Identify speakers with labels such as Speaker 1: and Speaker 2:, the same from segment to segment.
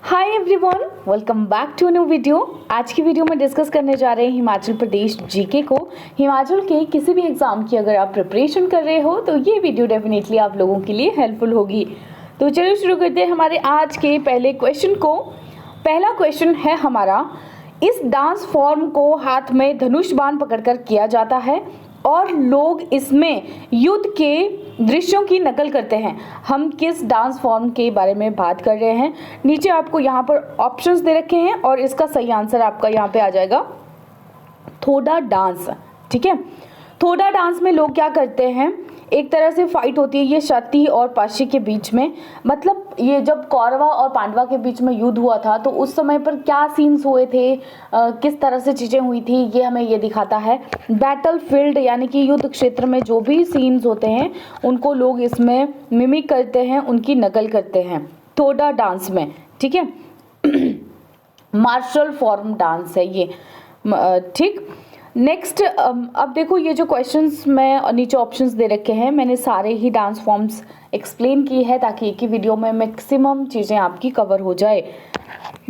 Speaker 1: Hi everyone, welcome back to new video. आज की video में डिस्कस करने जा रहे हैं हिमाचल प्रदेश जीके को। हिमाचल के किसी भी एग्जाम की अगर आप प्रिपरेशन कर रहे हो तो ये वीडियो डेफिनेटली आप लोगों के लिए हेल्पफुल होगी। तो चलिए शुरू करते हैं हमारे आज के पहले क्वेश्चन को। पहला क्वेश्चन है हमारा, इस डांस फॉर्म को हाथ में धनुष बाण पकड़कर किया जाता है और लोग इसमें युद्ध के दृश्यों की नकल करते हैं। हम किस डांस फॉर्म के बारे में बात कर रहे हैं? नीचे आपको यहाँ पर ऑप्शंस दे रखे हैं और इसका सही आंसर आपका यहाँ पे आ जाएगा थोड़ा डांस। ठीक है, थोड़ा डांस में लोग क्या करते हैं, एक तरह से फाइट होती है ये शक्ति और पाशी के बीच में। मतलब ये जब कौरवा और पांडवा के बीच में युद्ध हुआ था तो उस समय पर क्या सीन्स हुए थे, किस तरह से चीज़ें हुई थी, ये हमें ये दिखाता है। बैटल फील्ड यानी कि युद्ध क्षेत्र में जो भी सीन्स होते हैं उनको लोग इसमें मिमिक करते हैं, उनकी नकल करते हैं थोड़ा डांस में। ठीक है, मार्शल फॉर्म डांस है ये। ठीक, नेक्स्ट अब देखो ये जो क्वेश्चंस में नीचे ऑप्शंस दे रखे हैं, मैंने सारे ही डांस फॉर्म्स एक्सप्लेन की है ताकि एक ही वीडियो में मैक्सिमम चीज़ें आपकी कवर हो जाए।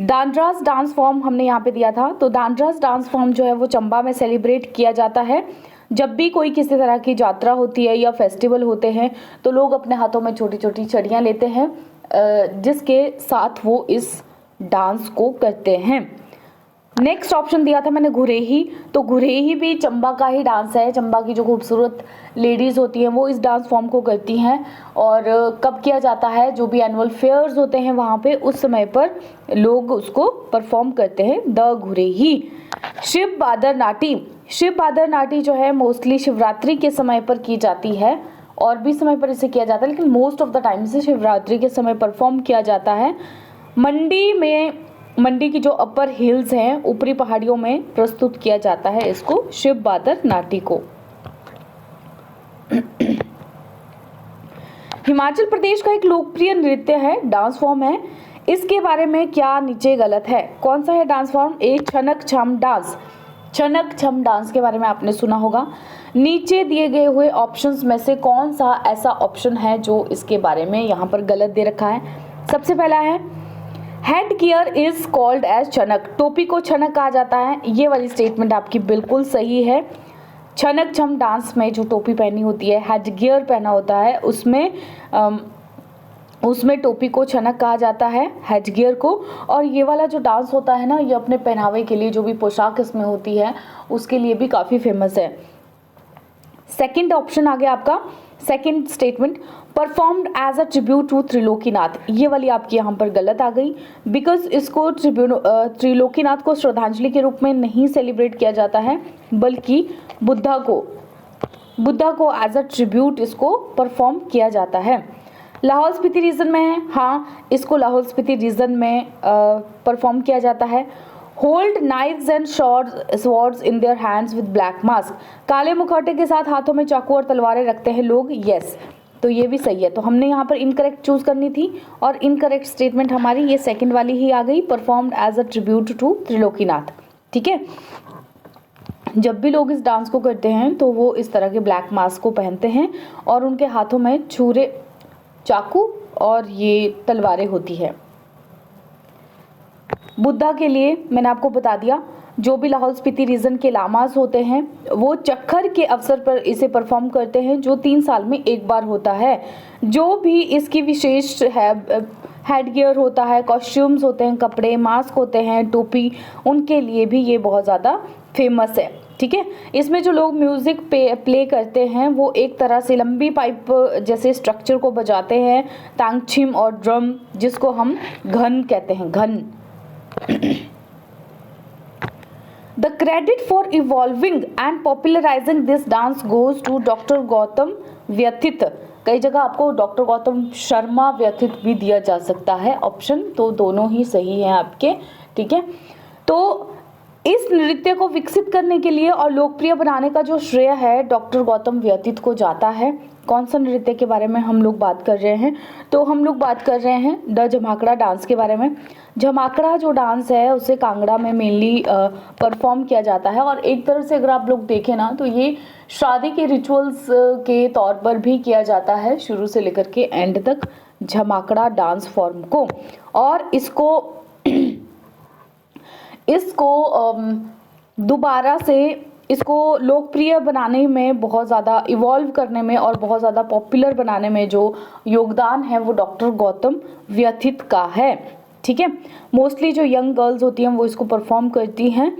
Speaker 1: दांड्रास डांस फॉर्म हमने यहाँ पे दिया था, तो दांड्रास डांस फॉर्म जो है वो चंबा में सेलिब्रेट किया जाता है। जब भी कोई किसी तरह की यात्रा होती है या फेस्टिवल होते हैं तो लोग अपने हाथों में छोटी छोटी छड़ियाँ लेते हैं जिसके साथ वो इस डांस को करते हैं। नेक्स्ट ऑप्शन दिया था मैंने घुरेही, तो घुरेही भी चंबा का ही डांस है। चंबा की जो खूबसूरत लेडीज़ होती हैं वो इस डांस फॉर्म को करती हैं और कब किया जाता है, जो भी एनुअल फेयर्स होते हैं वहाँ पे उस समय पर लोग उसको परफॉर्म करते हैं, द घुरेही। शिव बादर नाटी, शिव बादर नाटी जो है मोस्टली शिवरात्रि के समय पर की जाती है और भी समय पर इसे किया जाता है, लेकिन मोस्ट ऑफ द टाइम से शिवरात्रि के समय परफॉर्म किया जाता है। मंडी की जो अपर हिल्स हैं, ऊपरी पहाड़ियों में प्रस्तुत किया जाता है इसको, शिव बादर नाटी को। हिमाचल प्रदेश का एक लोकप्रिय नृत्य है, डांस फॉर्म है। इसके बारे में क्या नीचे गलत है? कौन सा है डांस फॉर्म? ए छनक छम डांस। छनक छम डांस के बारे में आपने सुना होगा। नीचे दिए गए हुए ऑप्शंस में से कौन सा ऐसा ऑप्शन है जो इसके बारे में यहाँ पर गलत दे रखा है? सबसे पहला है head gear is called as छनक, टोपी को छनक कहा जाता है। ये वाली स्टेटमेंट आपकी बिल्कुल सही है। छनक छम डांस में जो टोपी पहनी होती है, हेड गियर पहना होता है, उसमें टोपी को छनक कहा जाता है, हेड गियर को। और ये वाला जो डांस होता है ना, ये अपने पहनावे के लिए, जो भी पोशाक इसमें होती है उसके लिए भी काफ़ी फेमस है। सेकंड ऑप्शन आ गया आपका, second statement, performed as a tribute to Trilokinath. ये वाली आपकी यहाँ पर गलत आ गई, बिकॉज इसको त्रिलोकीनाथ को श्रद्धांजलि के रूप में नहीं सेलिब्रेट किया जाता है, बल्कि बुद्धा को एज अ ट्रिब्यूट इसको परफॉर्म किया जाता है। लाहौल स्पीति रीजन में है, हाँ इसको लाहौल स्पीति रीजन में परफॉर्म किया जाता है। Hold knives and swords in their hands with black mask, काले मुखौटे के साथ हाथों में चाकू और तलवारें रखते हैं लोग। यस, तो ये भी सही है। तो हमने यहाँ पर इनकरेक्ट चूज करनी थी और इनकरेक्ट स्टेटमेंट हमारी ये सेकंड वाली ही आ गई, performed as a tribute to Trilokinath. ठीक है, जब भी लोग इस डांस को करते हैं तो वो इस तरह के ब्लैक मास्क को पहनते हैं और उनके हाथों में छुरे, चाकू और ये तलवारें होती है। बुद्धा के लिए मैंने आपको बता दिया, जो भी लाहौल स्पीति रीजन के लामास होते हैं वो चक्कर के अवसर पर इसे परफॉर्म करते हैं, जो 3 साल में एक बार होता है। जो भी इसकी विशेष है, हेड गियर होता है, कॉस्ट्यूम्स होते हैं, कपड़े, मास्क होते हैं, टोपी, उनके लिए भी ये बहुत ज़्यादा फेमस है। ठीक है, इसमें जो लोग म्यूज़िक प्ले करते हैं वो एक तरह से लंबी पाइप जैसे स्ट्रक्चर को बजाते हैं, तांगछिम और ड्रम, जिसको हम घन कहते हैं, घन। The credit for evolving and popularizing this dance goes to Dr. Gautam व्यथित। कई जगह आपको डॉक्टर गौतम शर्मा व्यथित भी दिया जा सकता है ऑप्शन, तो दोनों ही सही हैं आपके। ठीक है, तो इस नृत्य को विकसित करने के लिए और लोकप्रिय बनाने का जो श्रेय है डॉक्टर गौतम व्यथित को जाता है। कौन सा नृत्य के बारे में हम लोग बात कर रहे हैं? तो हम लोग बात कर रहे हैं द जमाकड़ा डांस के बारे में। जमाकड़ा जो डांस है उसे कांगड़ा में मेनली परफॉर्म किया जाता है और एक तरह से अगर आप लोग देखें ना तो ये शादी के रिचुअल्स के तौर पर भी किया जाता है, शुरू से लेकर के एंड तक जमाकड़ा डांस फॉर्म को। और इसको इसको दोबारा से इसको लोकप्रिय बनाने में, बहुत ज़्यादा इवॉल्व करने में और बहुत ज़्यादा पॉपुलर बनाने में जो योगदान है वो डॉक्टर गौतम व्यथित का है। ठीक है, मोस्टली जो यंग गर्ल्स होती हैं वो इसको परफॉर्म करती हैं।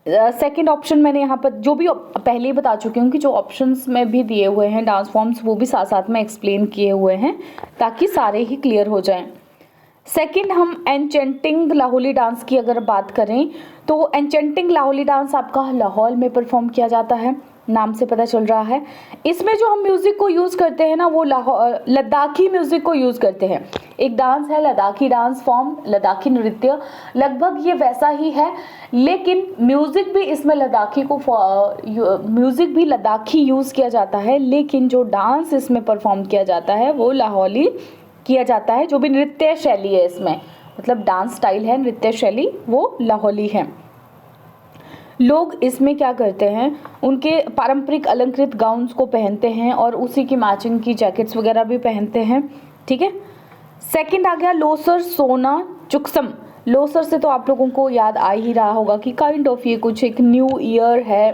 Speaker 1: सेकंड ऑप्शन मैंने यहाँ पर जो भी पहले ही बता चुकी हूँ कि जो ऑप्शंस में भी दिए हुए हैं डांस फॉर्म्स वो भी साथ साथ में एक्सप्लेन किए हुए हैं ताकि सारे ही क्लियर हो जाएं। सेकंड, हम एन्चेंटिंग लाहौली डांस की अगर बात करें तो एन्चेंटिंग लाहौली डांस आपका लाहौल में परफॉर्म किया जाता है, नाम से पता चल रहा है। इसमें जो हम म्यूज़िक को यूज़ करते हैं ना वो लद्दाखी म्यूज़िक को यूज़ करते हैं। एक डांस है लद्दाखी डांस फॉर्म, लद्दाखी नृत्य, लगभग ये वैसा ही है, लेकिन म्यूज़िक भी इसमें म्यूज़िक भी लद्दाखी यूज़ किया जाता है, लेकिन जो डांस इसमें परफॉर्म किया जाता है वो लाहौली किया जाता है। जो भी नृत्य शैली है इसमें, मतलब डांस स्टाइल है, नृत्य शैली, वो लाहौली है। लोग इसमें क्या करते हैं, उनके पारंपरिक अलंकृत गाउन्स को पहनते हैं और उसी की मैचिंग की जैकेट्स वगैरह भी पहनते हैं। ठीक है, सेकंड आ गया लोसर सोना चुक्सम। लोसर से तो आप लोगों को याद आ ही रहा होगा कि काइंड ऑफ ये कुछ एक न्यू ईयर है।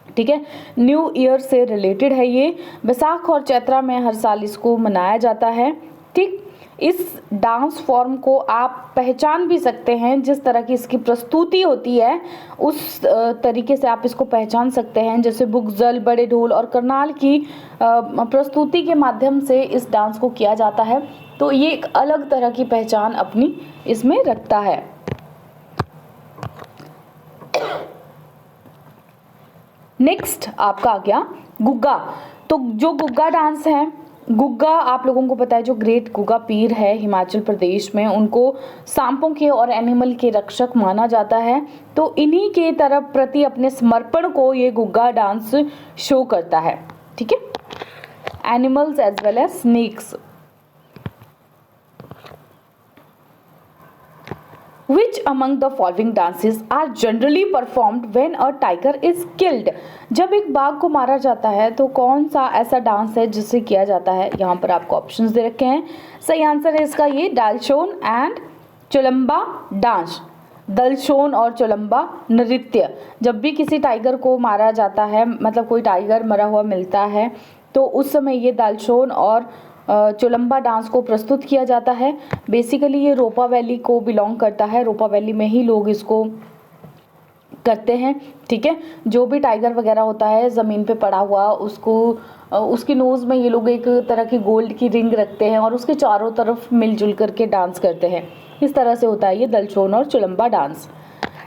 Speaker 1: ठीक है, न्यू ईयर से रिलेटेड है ये। बैसाख और चैत्रा में हर साल इसको मनाया जाता है। ठीक, इस डांस फॉर्म को आप पहचान भी सकते हैं, जिस तरह की इसकी प्रस्तुति होती है उस तरीके से आप इसको पहचान सकते हैं। जैसे बुगजल, बड़े ढोल और करनाल की प्रस्तुति के माध्यम से इस डांस को किया जाता है, तो ये एक अलग तरह की पहचान अपनी इसमें रखता है। नेक्स्ट आपका आ गया गुग्गा। तो जो गुग्गा डांस है, गुग्गा आप लोगों को पता है जो ग्रेट गुग्गा पीर है हिमाचल प्रदेश में, उनको सांपों के और एनिमल के रक्षक माना जाता है। तो इन्हीं के तरफ प्रति अपने समर्पण को ये गुग्गा डांस शो करता है। ठीक है, animals as well as snakes. Which among the following dances are generally performed when a tiger is killed? जब एक बाघ को मारा जाता है तो कौन सा ऐसा डांस है जिससे किया जाता है? यहाँ पर आपको ऑप्शंस दे रखे हैं। सही आंसर है इसका ये दालशोन एंड चुलम्बा डांस। दलशोन और चुलम्बा नृत्य। जब भी किसी टाइगर को मारा जाता है, मतलब कोई टाइगर मरा हुआ मिलता है, तो उस समय ये दालशोन और चुलम्बा डांस को प्रस्तुत किया जाता है। बेसिकली ये रोपा वैली को बिलोंग करता है, रोपा वैली में ही लोग इसको करते हैं। ठीक है, जो भी टाइगर वगैरह होता है ज़मीन पे पड़ा हुआ, उसको उसकी नोज़ में ये लोग एक तरह की गोल्ड की रिंग रखते हैं और उसके चारों तरफ मिलजुल करके डांस करते हैं। इस तरह से होता है ये दलशोन और चुलम्बा डांस।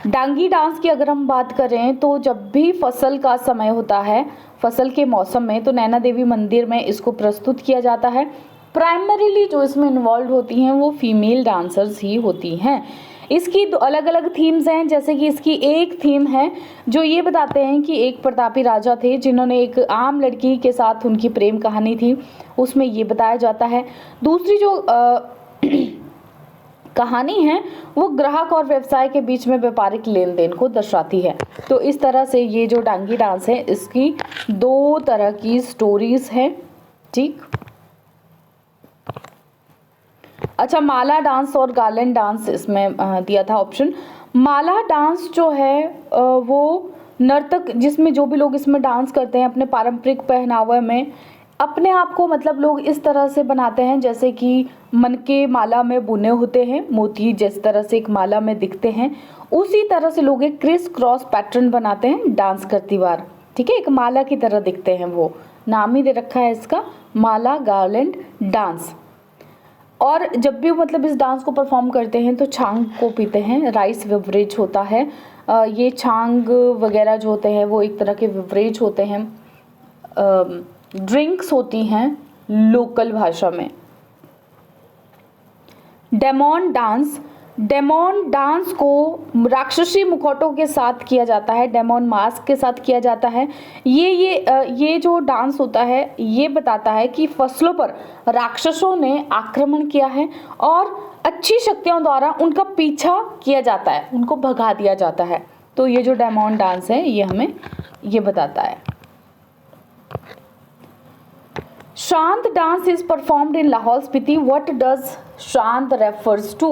Speaker 1: डांगी डांस की अगर हम बात करें तो जब भी फसल का समय होता है, फसल के मौसम में, तो नैना देवी मंदिर में इसको प्रस्तुत किया जाता है। प्राइमरीली जो इसमें इन्वॉल्व होती हैं वो फीमेल डांसर्स ही होती हैं। इसकी दो अलग अलग थीम्स हैं, जैसे कि इसकी एक थीम है जो ये बताते हैं कि एक प्रतापी राजा थे जिन्होंने एक आम लड़की के साथ उनकी प्रेम कहानी थी, उसमें ये बताया जाता है। दूसरी जो कहानी है वो ग्राहक और व्यवसाय के बीच में व्यापारिक लेन देन को दर्शाती है। तो इस तरह से ये जो डांगी डांस है इसकी दो तरह की स्टोरीज हैं। ठीक, अच्छा, माला डांस और गार्लैंड डांस इसमें दिया था ऑप्शन। माला डांस जो है वो नर्तक, जिसमें जो भी लोग इसमें डांस करते हैं अपने पारंपरिक पहनावे में अपने आप को, मतलब लोग इस तरह से बनाते हैं जैसे कि मन के माला में बुने होते हैं मोती, जिस तरह से एक माला में दिखते हैं, उसी तरह से लोग एक क्रिस क्रॉस पैटर्न बनाते हैं डांस करती बार। ठीक है, एक माला की तरह दिखते हैं, वो नाम ही दे रखा है इसका माला गार्लैंड डांस। और जब भी मतलब इस डांस को परफॉर्म करते हैं तो छांग को पीते हैं, राइस बेवरेज होता है। ये छांग वगैरह जो होते हैं वो एक तरह के बेवरेज होते हैं, ड्रिंक्स होती हैं लोकल भाषा में। डेमोन डांस, डेमोन डांस को राक्षसी मुखौटों के साथ किया जाता है, डेमोन मास्क के साथ किया जाता है। ये जो डांस होता है ये बताता है कि फसलों पर राक्षसों ने आक्रमण किया है और अच्छी शक्तियों द्वारा उनका पीछा किया जाता है, उनको भगा दिया जाता है। तो ये जो डेमोन डांस है ये हमें ये बताता है। शांत dance is performed in Lahaul Spiti. What does शांत रेफर्स टू?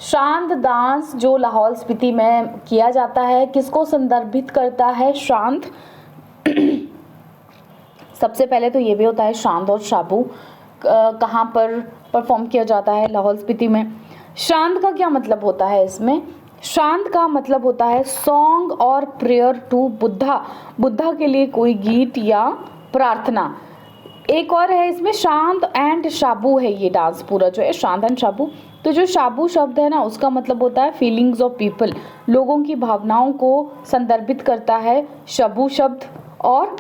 Speaker 1: शांत डांस जो लाहौल स्पीति में किया जाता है किसको संदर्भित करता है? शांत। सबसे पहले तो ये भी होता है शांत और शाबू कहाँ पर परफॉर्म किया जाता है? लाहौल स्पीति में। शांत का क्या मतलब होता है इसमें? शांत का मतलब होता है सॉन्ग और प्रेयर टू बुद्धा, बुद्धा के लिए कोई गीत या प्रार्थना। एक और है इसमें शांत एंड शाबू है, ये डांस पूरा जो है शांत एंड शाबू। तो जो शाबू शब्द है ना उसका मतलब होता है फीलिंग्स ऑफ पीपल, लोगों की भावनाओं को संदर्भित करता है शाबू शब्द, और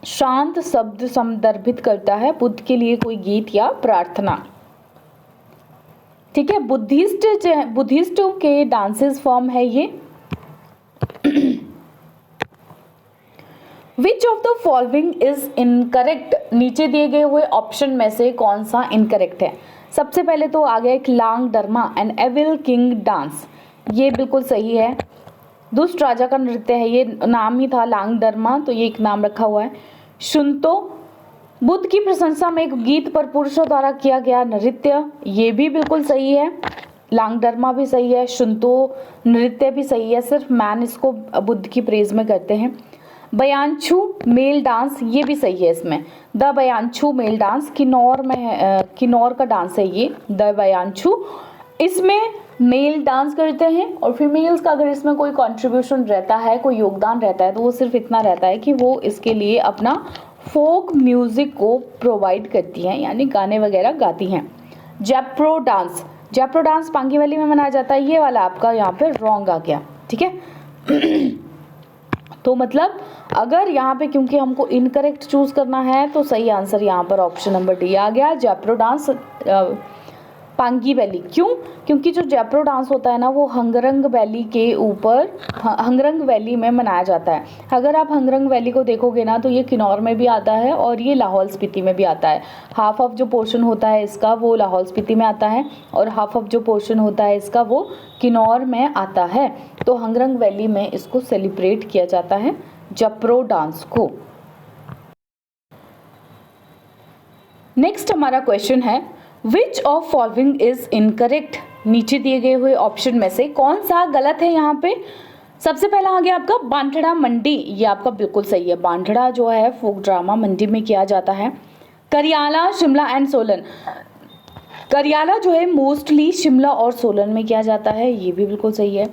Speaker 1: शांत शब्द संदर्भित करता है बुद्ध के लिए कोई गीत या प्रार्थना। ठीक है, बुद्धिस्टों के डांसेस फॉर्म है ये। Which of the following is incorrect? नीचे दिए गए हुए ऑप्शन में से कौन सा इनकरेक्ट है? सबसे पहले तो आ गया एक लांग डरमा एंड एविल किंग डांस, ये बिल्कुल सही है। दुष्ट राजा का नृत्य है, ये नाम ही था लांग डरमा, तो ये एक नाम रखा हुआ है। शुन्तो बुद्ध की प्रशंसा में एक गीत पर पुरुषों द्वारा किया गया नृत्य, ये भी बिल्कुल सही है। लांग डरमा भी सही है, शुन्तो नृत्य भी सही है, सिर्फ मैन इसको बुद्ध की प्रेज में करते हैं। बयानछू मेल डांस, ये भी सही है इसमें। द बयानछू मेल डांस किन्नौर में है, किन्नौर का डांस है ये द बयानछू। इसमें मेल डांस करते हैं और फीमेल्स का अगर इसमें कोई कंट्रीब्यूशन रहता है, कोई योगदान रहता है, तो वो सिर्फ इतना रहता है कि वो इसके लिए अपना फोक म्यूजिक को प्रोवाइड करती हैं, यानी गाने वगैरह गाती हैं। जैप्रो डांस, जैप्रो डांस पांगी वैली में मनाया जाता है, ये वाला आपका यहाँ पे रॉन्ग आ गया। ठीक है, तो मतलब अगर यहाँ पे क्योंकि हमको इनकरेक्ट चूज करना है तो सही आंसर यहाँ पर ऑप्शन नंबर डी आ गया, जैप्रो डांस पांगी वैली। क्यों? क्योंकि जो जैप्रो डांस होता है ना वो हंगरंग वैली के ऊपर, हंगरंग वैली में मनाया जाता है। अगर आप हंगरंग वैली को देखोगे ना तो ये किन्नौर में भी आता है और ये लाहौल स्पीति में भी आता है। हाफ ऑफ जो पोर्शन होता है इसका वो लाहौल स्पीति में आता है और हाफ ऑफ जो पोर्शन होता है इसका वो किन्नौर में आता है। तो हंगरंग वैली में इसको सेलिब्रेट किया जाता है जैप्रो डांस को। नेक्स्ट हमारा क्वेश्चन है which of following is incorrect? नीचे दिए गए हुए ऑप्शन में से कौन सा गलत है यहाँ पे? सबसे पहला आ गया आपका बांधड़ा मंडी, ये आपका बिल्कुल सही है। बांधड़ा जो है फोक ड्रामा मंडी में किया जाता है। करियाला, शिमला एंड सोलन, करियाला जो है मोस्टली शिमला और सोलन में किया जाता है, ये भी बिल्कुल सही है।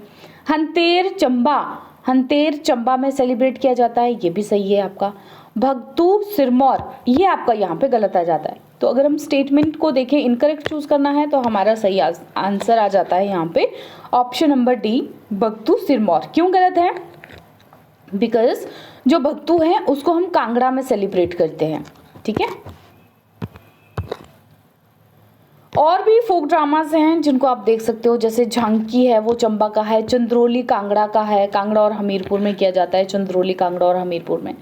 Speaker 1: हंतेर चंबा, हंतेर चंबा में सेलिब्रेट किया जाता है, ये भी सही है आपका। भगतू सिरमौर, ये आपका यहाँ पे गलत आ जाता है। तो अगर हम स्टेटमेंट को देखें, इनकरेक्ट चूज करना है तो हमारा सही आंसर आ जाता है यहाँ पे ऑप्शन नंबर डी, भगतू सिरमौर। क्यों गलत है? बिकॉज जो भगतू है उसको हम कांगड़ा में सेलिब्रेट करते हैं। ठीक है, और भी फोक ड्रामास हैं जिनको आप देख सकते हो, जैसे झांकी है वो चंबा का है, चंद्रोली कांगड़ा का है, कांगड़ा और हमीरपुर में किया जाता है, चंद्रोली कांगड़ा और हमीरपुर में।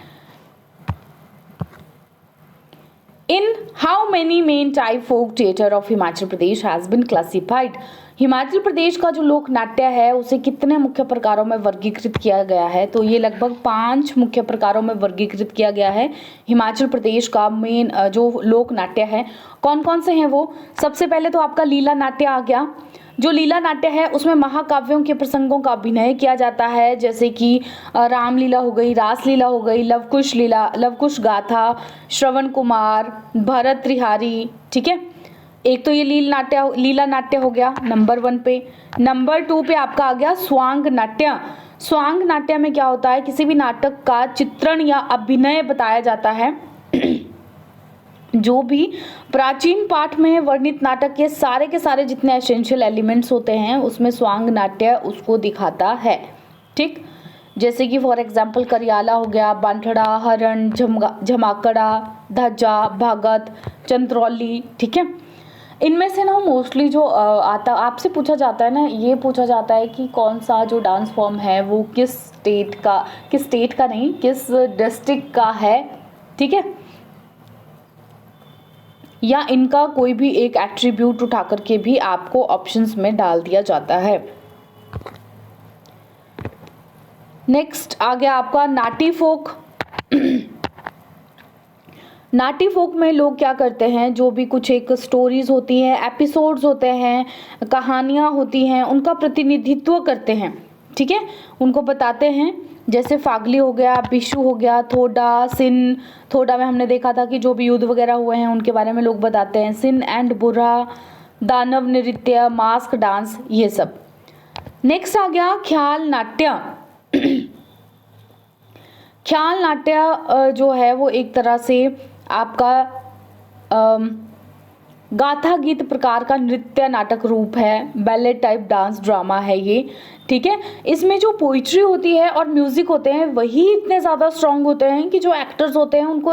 Speaker 1: In how many main type folk theatre of Himachal Pradesh has been classified? Himachal Pradesh का जो लोक नाट्य है उसे कितने मुख्य प्रकारों में वर्गीकृत किया गया है? तो ये लगभग 5 मुख्य प्रकारों में वर्गीकृत किया गया है। हिमाचल प्रदेश का मेन जो लोक नाट्य है कौन कौन से हैं वो? सबसे पहले तो आपका लीला नाट्य आ गया। जो लीला नाट्य है उसमें महाकाव्यों के प्रसंगों का अभिनय किया जाता है, जैसे कि रामलीला हो गई, रासलीला हो गई, लवकुश लीला, लवकुश गाथा, श्रवण कुमार, भरत त्रिहारी। ठीक है, एक तो ये लीला नाट्य हो गया नंबर 1 पे। नंबर 2 पे आपका आ गया स्वांग नाट्य। स्वांग नाट्य में क्या होता है, किसी भी नाटक का चित्रण या अभिनय बताया जाता है। जो भी प्राचीन पाठ में वर्णित नाटक के सारे जितने एसेंशियल एलिमेंट्स होते हैं उसमें स्वांग नाट्य उसको दिखाता है। ठीक, जैसे कि फॉर एग्जांपल करियाला हो गया, बांधड़ा, हरण, झमाकड़ा, धज्जा, भगत, चंद्रौली। ठीक है, इनमें से ना मोस्टली जो आता आपसे पूछा जाता है ना, ये पूछा जाता है कि कौन सा जो डांस फॉर्म है वो किस स्टेट का नहीं, किस डिस्ट्रिक्ट का है। ठीक है, या इनका कोई भी एक एट्रीब्यूट उठा करके भी आपको ऑप्शंस में डाल दिया जाता है। नेक्स्ट आ गया आपका नाटी फोक। नाटी फोक में लोग क्या करते हैं, जो भी कुछ एक स्टोरीज होती हैं, एपिसोड्स होते हैं, कहानियाँ होती हैं, उनका प्रतिनिधित्व करते हैं, ठीक है, उनको बताते हैं। जैसे फागली हो गया, बिशु हो गया, थोड़ा, सिन। थोड़ा में हमने देखा था कि जो भी युद्ध वगैरह हुए हैं उनके बारे में लोग बताते हैं। सिन एंड बुरा, दानव नृत्य, मास्क डांस, ये सब। नेक्स्ट आ गया ख्याल नाट्य। ख्याल नाट्य जो है वो एक तरह से आपका गाथा गीत प्रकार का नृत्य नाटक रूप है, बैलेट टाइप डांस ड्रामा है ये, ठीक है। इसमें जो पोइट्री होती है और म्यूजिक होते हैं वही इतने ज़्यादा स्ट्रांग होते हैं कि जो एक्टर्स होते हैं उनको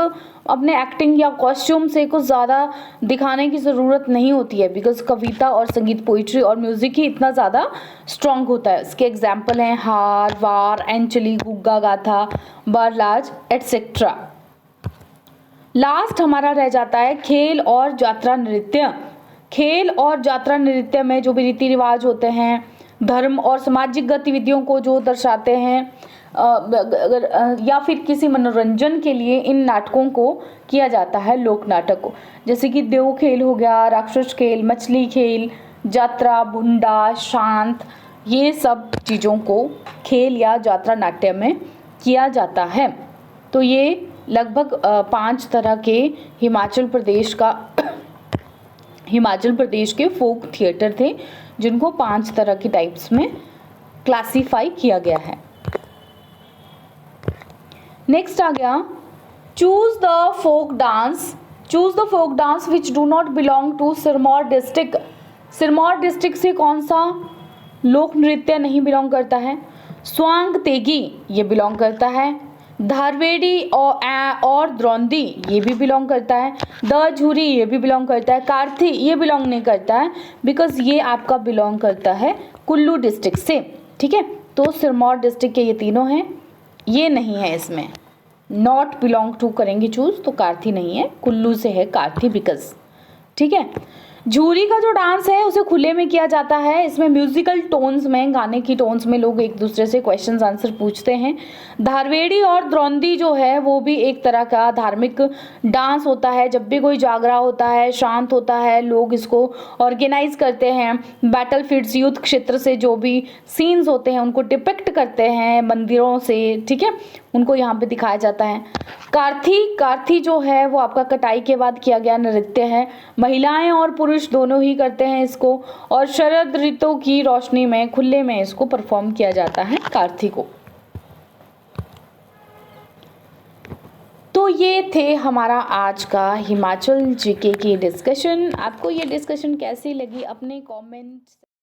Speaker 1: अपने एक्टिंग या कॉस्ट्यूम से कुछ ज़्यादा दिखाने की ज़रूरत नहीं होती है, बिकॉज कविता और संगीत, पोइट्री और म्यूजिक ही इतना ज़्यादा स्ट्रांग होता है। इसके एग्जाम्पल हैं हार, वार, एंचली, गुग्गा गाथा, बरलाज एटसेट्रा। लास्ट हमारा रह जाता है खेल और यात्रा नृत्य। खेल और यात्रा नृत्य में जो भी रीति रिवाज होते हैं, धर्म और सामाजिक गतिविधियों को जो दर्शाते हैं, या फिर किसी मनोरंजन के लिए इन नाटकों को किया जाता है, लोक नाटक को। जैसे कि देव खेल हो गया, राक्षस खेल, मछली खेल, यात्रा, भुंडा, शांत, ये सब चीज़ों को खेल या यात्रा नाट्य में किया जाता है। तो ये लगभग 5 तरह के हिमाचल प्रदेश के फोक थिएटर थे, जिनको 5 तरह की टाइप्स में क्लासिफाई किया गया है। नेक्स्ट आ गया choose the folk dance which do not belong to Sirmaur district. Sirmaur district से कौन सा लोक नृत्य नहीं बिलोंग करता है? स्वांग तेगी ये बिलोंग करता है, धारवेड़ी और द्रोंदी ये भी बिलोंग करता है, द झूरी ये भी बिलोंग करता है, कार्थी ये बिलोंग नहीं करता है, बिकॉज ये आपका बिलोंग करता है कुल्लू डिस्ट्रिक्ट से, ठीक है। तो सिरमौर डिस्ट्रिक्ट के ये तीनों हैं, ये नहीं है, इसमें नॉट बिलोंग टू करेंगे चूज, तो कार्थी नहीं है, कुल्लू से है कार्थी बिकॉज, ठीक है। झूरी का जो डांस है उसे खुले में किया जाता है। इसमें म्यूजिकल टोन्स में, गाने की टोन्स में लोग एक दूसरे से क्वेश्चंस आंसर पूछते हैं। धारवेड़ी और द्रोंदी जो है वो भी एक तरह का धार्मिक डांस होता है। जब भी कोई जागरा होता है, शांत होता है, लोग इसको ऑर्गेनाइज करते हैं। बैटलफील्ड्स, युद्ध क्षेत्र से जो भी सीन्स होते हैं उनको डिपिक्ट करते हैं मंदिरों से, ठीक है, उनको यहाँ पे दिखाया जाता है। कार्थी जो है वो आपका कटाई के बाद किया गया नृत्य है। महिलाएं और पुरुष दोनों ही करते हैं इसको, और शरद ऋतु की रोशनी में खुले में इसको परफॉर्म किया जाता है कार्थी को। तो ये थे हमारा आज का हिमाचल जीके की डिस्कशन। आपको ये डिस्कशन कैसी लगी अपने कमेंट